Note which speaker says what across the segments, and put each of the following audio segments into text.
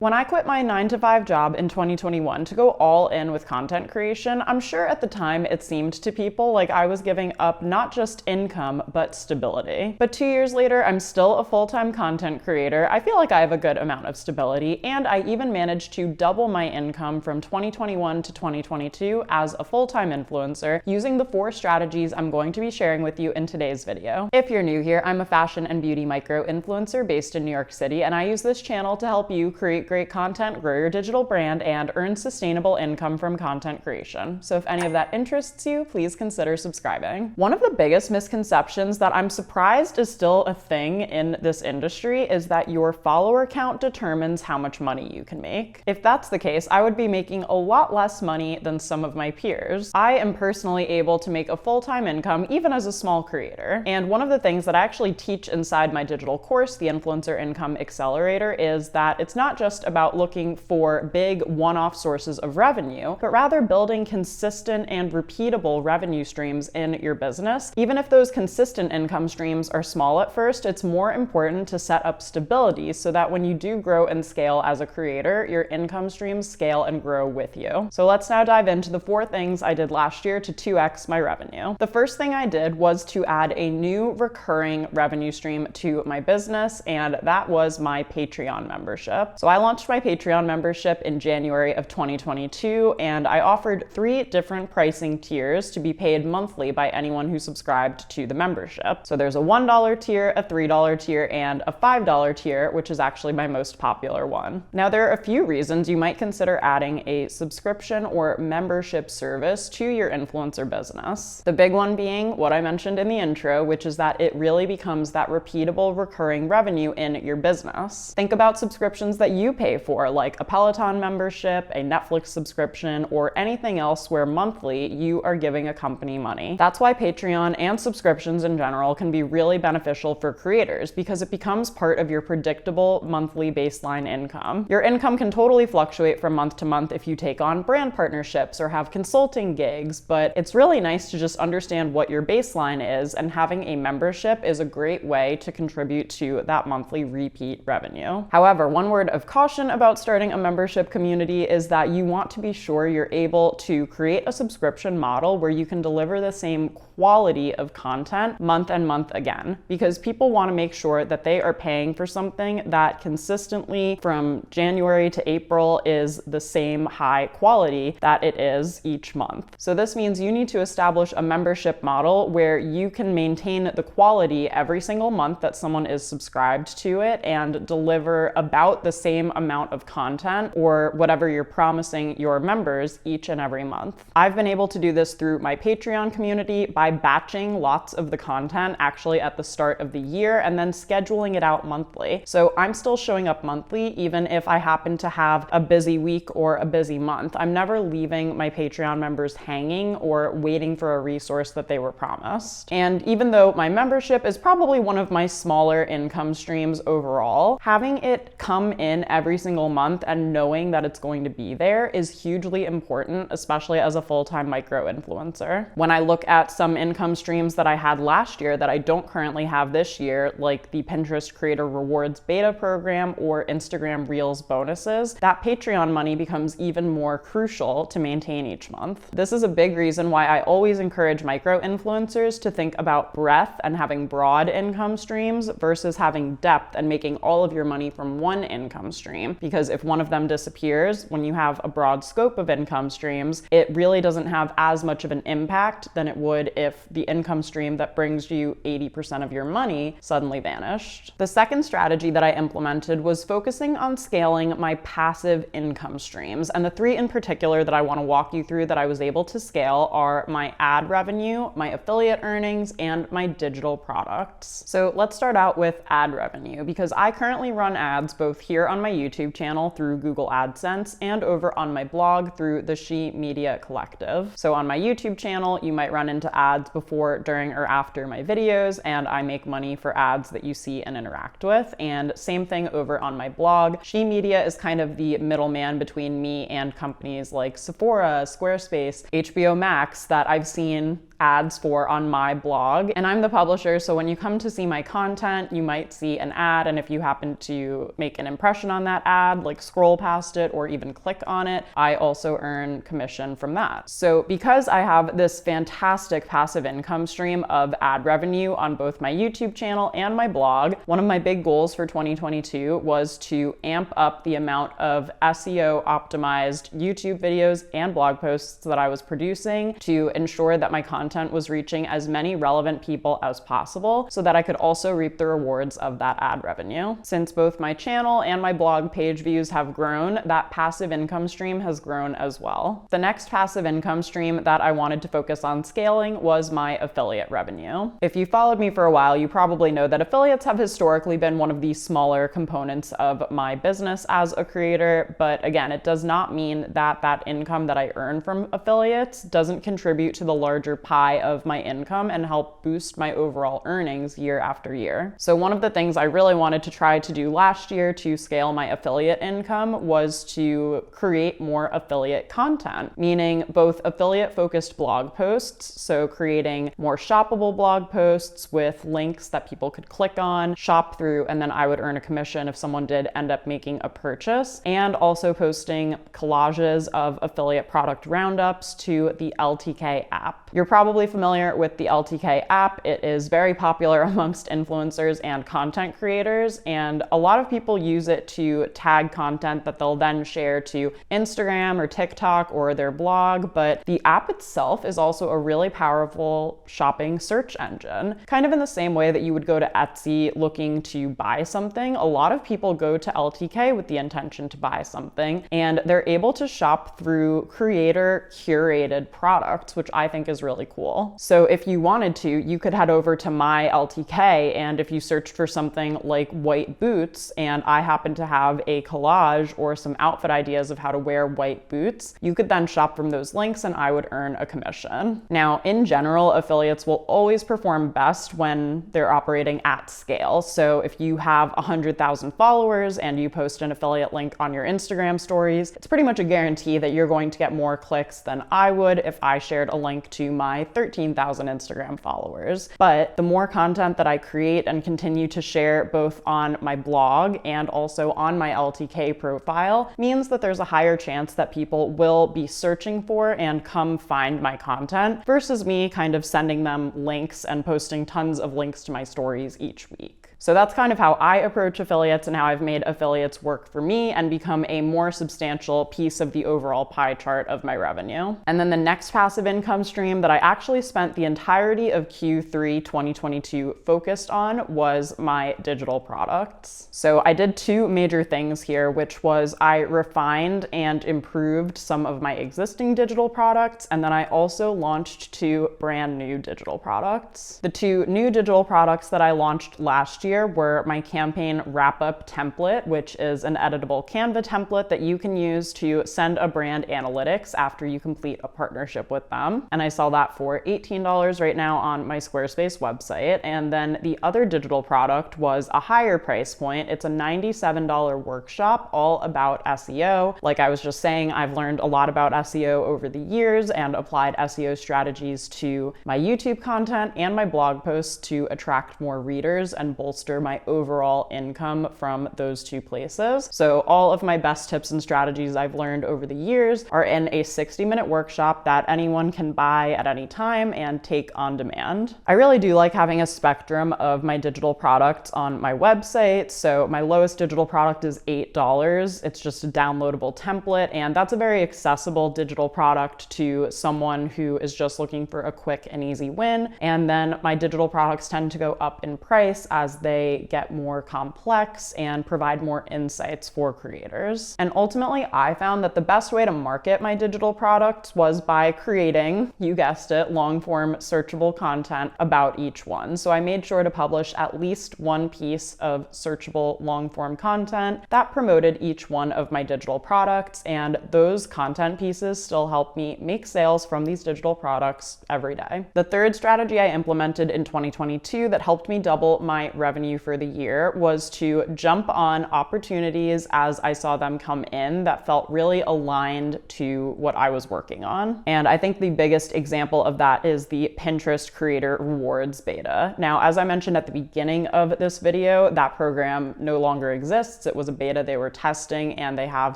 Speaker 1: When I quit my 9-to-5 job in 2021 to go all in with content creation, I'm sure at the time it seemed to people like I was giving up not just income, but stability. But 2 years later, I'm still a full-time content creator. I feel like I have a good amount of stability, and I even managed to double my income from 2021 to 2022 as a full-time influencer using the 4 strategies I'm going to be sharing with you in today's video. If you're new here, I'm a fashion and beauty micro-influencer based in New York City, and I use this channel to help you create great content, grow your digital brand, and earn sustainable income from content creation. So if any of that interests you, please consider subscribing. One of the biggest misconceptions that I'm surprised is still a thing in this industry is that your follower count determines how much money you can make. If that's the case, I would be making a lot less money than some of my peers. I am personally able to make a full-time income even as a small creator. And one of the things that I actually teach inside my digital course, the Influencer Income Accelerator, is that it's not just about looking for big one-off sources of revenue, but rather building consistent and repeatable revenue streams in your business. Even if those consistent income streams are small at first, it's more important to set up stability so that when you do grow and scale as a creator, your income streams scale and grow with you. So let's now dive into the 4 things I did last year to 2x my revenue. The first thing I did was to add a new recurring revenue stream to my business, and that was my Patreon membership. So I launched my Patreon membership in January of 2022, and I offered 3 different pricing tiers to be paid monthly by anyone who subscribed to the membership. So there's a $1 tier, a $3 tier, and a $5 tier, which is actually my most popular one. Now, there are a few reasons you might consider adding a subscription or membership service to your influencer business. The big one being what I mentioned in the intro, which is that it really becomes that repeatable recurring revenue in your business. Think about subscriptions that you pay for, like a Peloton membership, a Netflix subscription, or anything else where monthly you are giving a company money. That's why Patreon and subscriptions in general can be really beneficial for creators, because it becomes part of your predictable monthly baseline income. Your income can totally fluctuate from month to month if you take on brand partnerships or have consulting gigs, but it's really nice to just understand what your baseline is, and having a membership is a great way to contribute to that monthly repeat revenue. However, one word of caution about starting a membership community is that you want to be sure you're able to create a subscription model where you can deliver the same quality of content month and month again, because people want to make sure that they are paying for something that consistently from January to April is the same high quality that it is each month. So this means you need to establish a membership model where you can maintain the quality every single month that someone is subscribed to it and deliver about the same amount of content or whatever you're promising your members each and every month. I've been able to do this through my Patreon community by batching lots of the content actually at the start of the year and then scheduling it out monthly. So I'm still showing up monthly even if I happen to have a busy week or a busy month. I'm never leaving my Patreon members hanging or waiting for a resource that they were promised. And even though my membership is probably one of my smaller income streams overall, having it come in every single month and knowing that it's going to be there is hugely important, especially as a full-time micro-influencer. When I look at some income streams that I had last year that I don't currently have this year, like the Pinterest Creator Rewards beta program or Instagram Reels bonuses, that Patreon money becomes even more crucial to maintain each month. This is a big reason why I always encourage micro-influencers to think about breadth and having broad income streams versus having depth and making all of your money from one income stream. Because if one of them disappears, when you have a broad scope of income streams, it really doesn't have as much of an impact than it would if the income stream that brings you 80% of your money suddenly vanished. The second strategy that I implemented was focusing on scaling my passive income streams. And the 3 in particular that I want to walk you through that I was able to scale are my ad revenue, my affiliate earnings, and my digital products. So let's start out with ad revenue, because I currently run ads both here on my YouTube channel through Google AdSense and over on my blog through the She Media Collective. So on my YouTube channel, you might run into ads before, during, or after my videos, and I make money for ads that you see and interact with. And same thing over on my blog. She Media is kind of the middleman between me and companies like Sephora, Squarespace, HBO Max that I've seen ads for on my blog. And I'm the publisher, so when you come to see my content, you might see an ad, and if you happen to make an impression on that ad, like scroll past it or even click on it, I also earn commission from that. So because I have this fantastic passive income stream of ad revenue on both my YouTube channel and my blog, one of my big goals for 2022 was to amp up the amount of SEO optimized YouTube videos and blog posts that I was producing to ensure that my content was reaching as many relevant people as possible so that I could also reap the rewards of that ad revenue. Since both my channel and my blog page views have grown, that passive income stream has grown as well. The next passive income stream that I wanted to focus on scaling was my affiliate revenue. If you followed me for a while, you probably know that affiliates have historically been one of the smaller components of my business as a creator, but again, it does not mean that that income that I earn from affiliates doesn't contribute to the larger pie of my income and help boost my overall earnings year after year. So one of the things I really wanted to try to do last year to scale my affiliate income was to create more affiliate content, meaning both affiliate-focused blog posts, so creating more shoppable blog posts with links that people could click on, shop through, and then I would earn a commission if someone did end up making a purchase, and also posting collages of affiliate product roundups to the LTK app. You're probably familiar with the LTK app. It is very popular amongst influencers and content creators, and a lot of people use it to tag content that they'll then share to Instagram or TikTok or their blog, but the app itself is also a really powerful shopping search engine. Kind of in the same way that you would go to Etsy looking to buy something, a lot of people go to LTK with the intention to buy something, and they're able to shop through creator curated products, which I think is really cool. So if you wanted to, you could head over to my LTK, and if you searched for something like white boots, and I happen to have a collage or some outfit ideas of how to wear white boots, you could then shop from those links and I would earn a commission. Now, in general, affiliates will always perform best when they're operating at scale. So if you have 100,000 followers and you post an affiliate link on your Instagram stories, it's pretty much a guarantee that you're going to get more clicks than I would if I shared a link to my 13,000 Instagram followers. But the more content that I create and continue to share both on my blog and also on my LTK profile means that there's a higher chance that people will be searching for and come find my content versus me kind of sending them links and posting tons of links to my stories each week. So that's kind of how I approach affiliates and how I've made affiliates work for me and become a more substantial piece of the overall pie chart of my revenue. And then the next passive income stream that I actually spent the entirety of Q3 2022 focused on was my digital products. So I did two major things here, which was I refined and improved some of my existing digital products, and then I also launched two brand new digital products. The two new digital products that I launched last year were my campaign wrap-up template, which is an editable Canva template that you can use to send a brand analytics after you complete a partnership with them. And I sell that for $18 right now on my Squarespace website. And then the other digital product was a higher price point. It's a $97 workshop all about SEO. Like I was just saying, I've learned a lot about SEO over the years and applied SEO strategies to my YouTube content and my blog posts to attract more readers and bolster my overall income from those two places. So all of my best tips and strategies I've learned over the years are in a 60-minute workshop that anyone can buy at any time and take on demand. I really do like having a spectrum of my digital products on my website. So my lowest digital product is $8. It's just a downloadable template, and that's a very accessible digital product to someone who is just looking for a quick and easy win. And then my digital products tend to go up in price as they get more complex and provide more insights for creators. And ultimately, I found that the best way to market my digital products was by creating, you guessed it, long-form searchable content about each one. So I made sure to publish at least one piece of searchable long-form content that promoted each one of my digital products, and those content pieces still help me make sales from these digital products every day. The third strategy I implemented in 2022 that helped me double my revenue revenue for the year was to jump on opportunities as I saw them come in that felt really aligned to what I was working on. And I think the biggest example of that is the Pinterest Creator Rewards beta. Now, as I mentioned at the beginning of this video, that program no longer exists. It was a beta they were testing, and they have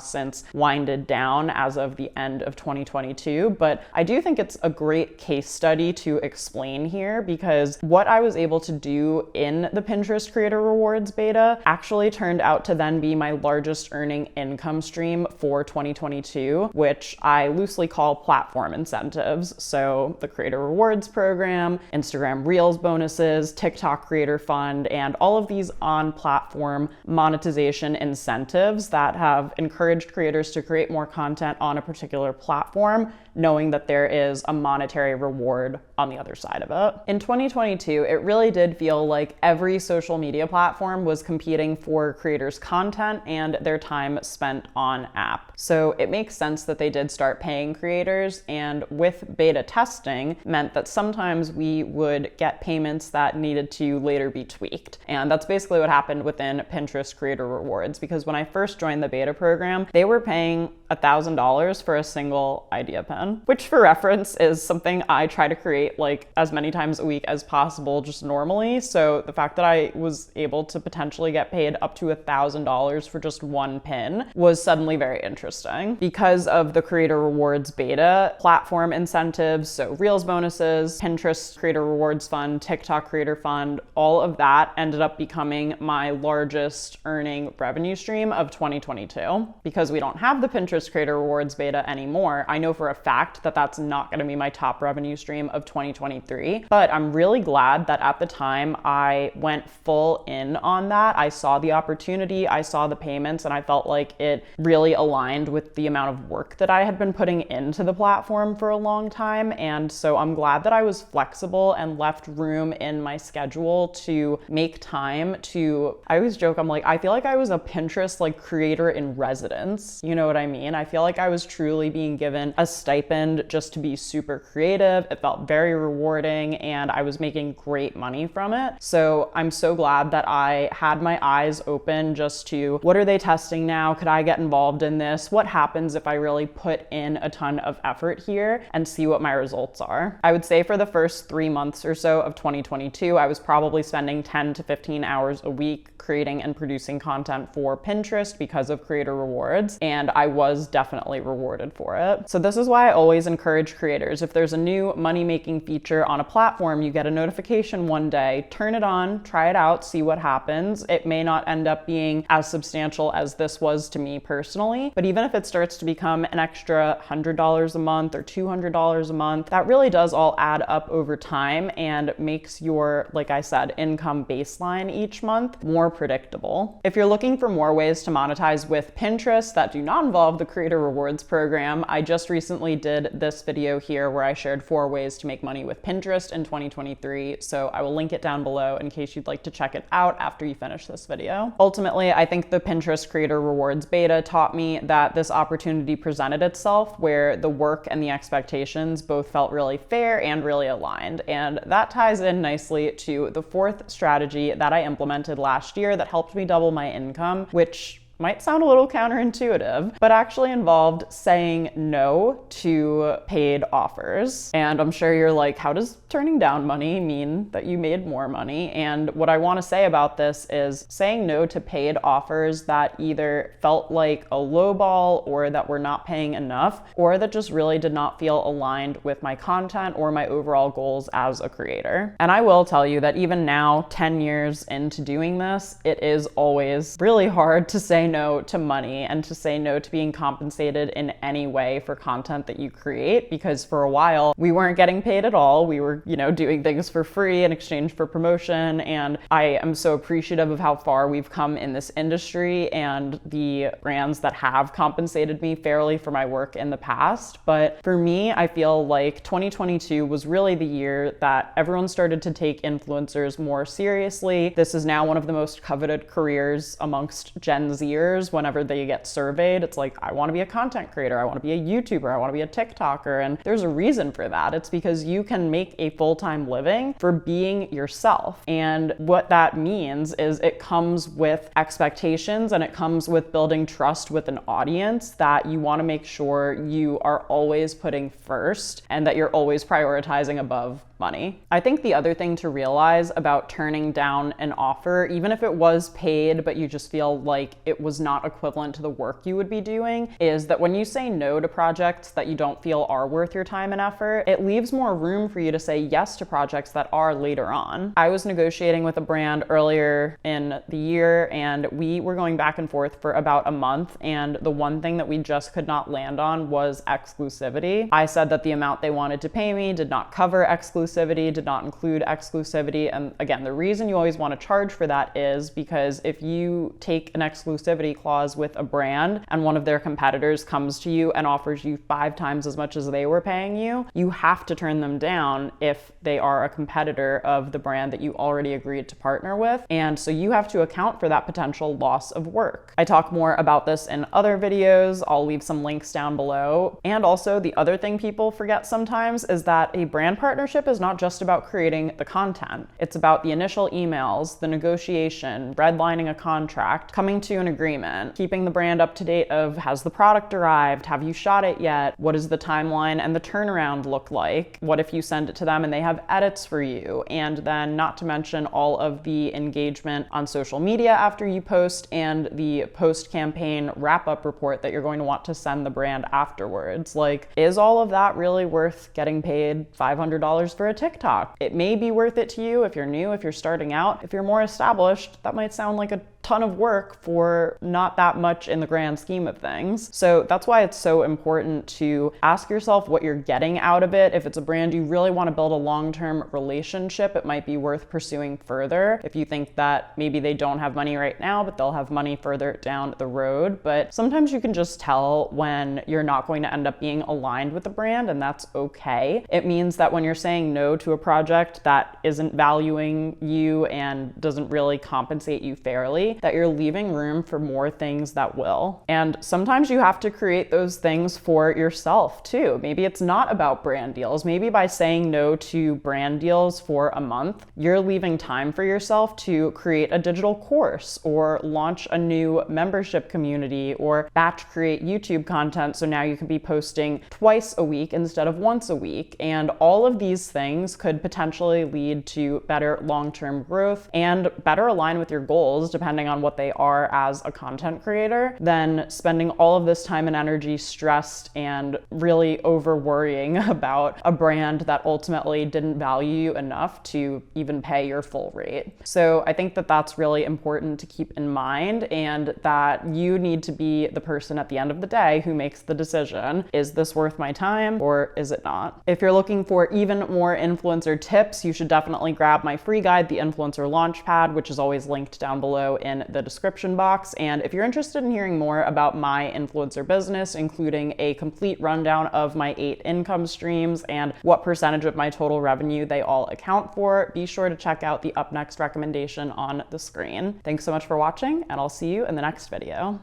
Speaker 1: since winded down as of the end of 2022. But I do think it's a great case study to explain here, because what I was able to do in the Pinterest Creator Rewards beta actually turned out to then be my largest earning income stream for 2022, which I loosely call platform incentives. So the Creator Rewards program, Instagram Reels bonuses, TikTok Creator Fund, and all of these on-platform monetization incentives that have encouraged creators to create more content on a particular platform, knowing that there is a monetary reward on the other side of it. In 2022, it really did feel like every social media platform was competing for creators' content and their time spent on app. So it makes sense that they did start paying creators, and with beta testing meant that sometimes we would get payments that needed to later be tweaked. And that's basically what happened within Pinterest Creator Rewards, because when I first joined the beta program, they were paying $1,000 for a single idea pen, which for reference is something I try to create like as many times a week as possible just normally. So the fact that I was able to potentially get paid up to $1,000 for just one pin was suddenly very interesting. Because of the Creator Rewards beta, platform incentives, so Reels bonuses, Pinterest Creator Rewards Fund, TikTok Creator Fund, all of that ended up becoming my largest earning revenue stream of 2022. Because we don't have the Pinterest Creator Rewards beta anymore, I know for a fact that that's not going to be my top revenue stream of 2023, but I'm really glad that at the time I went full in on that. I saw the opportunity, I saw the payments, and I felt like it really aligned with the amount of work that I had been putting into the platform for a long time. And so I'm glad that I was flexible and left room in my schedule to make time to, I always joke, I'm like, I feel like I was a Pinterest like creator in residence. You know what I mean? I feel like I was truly being given a stipend just to be super creative. It felt very rewarding, and I was making great money from it. So I'm so glad that I had my eyes open just to, what are they testing now? Could I get involved in this? What happens if I really put in a ton of effort here and see what my results are? I would say for the first 3 months or so of 2022, I was probably spending 10 to 15 hours a week creating and producing content for Pinterest because of Creator Rewards, and I was definitely rewarded for it. So this is why I always encourage creators, if there's a new money-making feature on a platform, you get a notification one day, turn it on, try it out, see what happens. It may not end up being as substantial as this was to me personally, but even if it starts to become an extra $100 a month or $200 a month, that really does all add up over time and makes your, like I said, income baseline each month more predictable. If you're looking for more ways to monetize with Pinterest that do not involve the Creator Rewards program, I just recently did this video here where I shared 4 ways to make money with Pinterest in 2023. So I will link it down below in case you'd like to check it out after you finish this video. Ultimately, I think the Pinterest Creator Rewards beta taught me that this opportunity presented itself where the work and the expectations both felt really fair and really aligned. And that ties in nicely to the 4th strategy that I implemented last year that helped me double my income, which might sound a little counterintuitive, but actually involved saying no to paid offers. And I'm sure you're like, how does turning down money mean that you made more money? And what I want to say about this is saying no to paid offers that either felt like a lowball or that were not paying enough, or that just really did not feel aligned with my content or my overall goals as a creator. And I will tell you that even now, 10 years into doing this, it is always really hard to say no to money and to say no to being compensated in any way for content that you create, because for a while we weren't getting paid at all. We were, doing things for free in exchange for promotion. And I am so appreciative of how far we've come in this industry and the brands that have compensated me fairly for my work in the past. But for me, I feel like 2022 was really the year that everyone started to take influencers more seriously. This is now one of the most coveted careers amongst Gen Z peers, whenever they get surveyed, it's like, I want to be a content creator, I want to be a YouTuber, I want to be a TikToker. And there's a reason for that. It's because you can make a full-time living for being yourself. And what that means is it comes with expectations, and it comes with building trust with an audience that you want to make sure you are always putting first and that you're always prioritizing above money. I think the other thing to realize about turning down an offer, even if it was paid, but you just feel like it was not equivalent to the work you would be doing, is that when you say no to projects that you don't feel are worth your time and effort, it leaves more room for you to say yes to projects that are later on. I was negotiating with a brand earlier in the year, and we were going back and forth for about a month, and the one thing that we just could not land on was exclusivity. I said that the amount they wanted to pay me did not cover exclusivity, did not include exclusivity. And again, the reason you always want to charge for that is because if you take an exclusivity clause with a brand and one of their competitors comes to you and offers you 5 times as much as they were paying you, you have to turn them down if they are a competitor of the brand that you already agreed to partner with. And so you have to account for that potential loss of work. I talk more about this in other videos. I'll leave some links down below. And also, the other thing people forget sometimes is that a brand partnership is not just about creating the content. It's about the initial emails, the negotiation, redlining a contract, coming to an agreement, keeping the brand up to date of, has the product arrived? Have you shot it yet? What does the timeline and the turnaround look like? What if you send it to them and they have edits for you? And then not to mention all of the engagement on social media after you post and the post-campaign wrap-up report that you're going to want to send the brand afterwards. Like, is all of that really worth getting paid $500 for a TikTok? It may be worth it to you if you're new, if you're starting out. If you're more established, that might sound like a ton of work for not that much in the grand scheme of things. So that's why it's so important to ask yourself what you're getting out of it. If it's a brand you really want to build a long-term relationship, it might be worth pursuing further. If you think that maybe they don't have money right now, but they'll have money further down the road. But sometimes you can just tell when you're not going to end up being aligned with the brand, and that's okay. It means that when you're saying no to a project that isn't valuing you and doesn't really compensate you fairly, that you're leaving room for more things that will. And sometimes you have to create those things for yourself too. Maybe it's not about brand deals. Maybe by saying no to brand deals for a month, you're leaving time for yourself to create a digital course or launch a new membership community or batch create YouTube content. So now you can be posting twice a week instead of once a week. And all of these things could potentially lead to better long-term growth and better align with your goals, depending on what they are as a content creator, than spending all of this time and energy stressed and really over worrying about a brand that ultimately didn't value you enough to even pay your full rate. So I think that that's really important to keep in mind, and that you need to be the person at the end of the day who makes the decision. Is this worth my time or is it not? If you're looking for even more influencer tips, you should definitely grab my free guide, The Influencer Launchpad, which is always linked down below in the description box. And if you're interested in hearing more about my influencer business, including a complete rundown of my 8 income streams and what percentage of my total revenue they all account for, be sure to check out the up next recommendation on the screen. Thanks so much for watching, and I'll see you in the next video.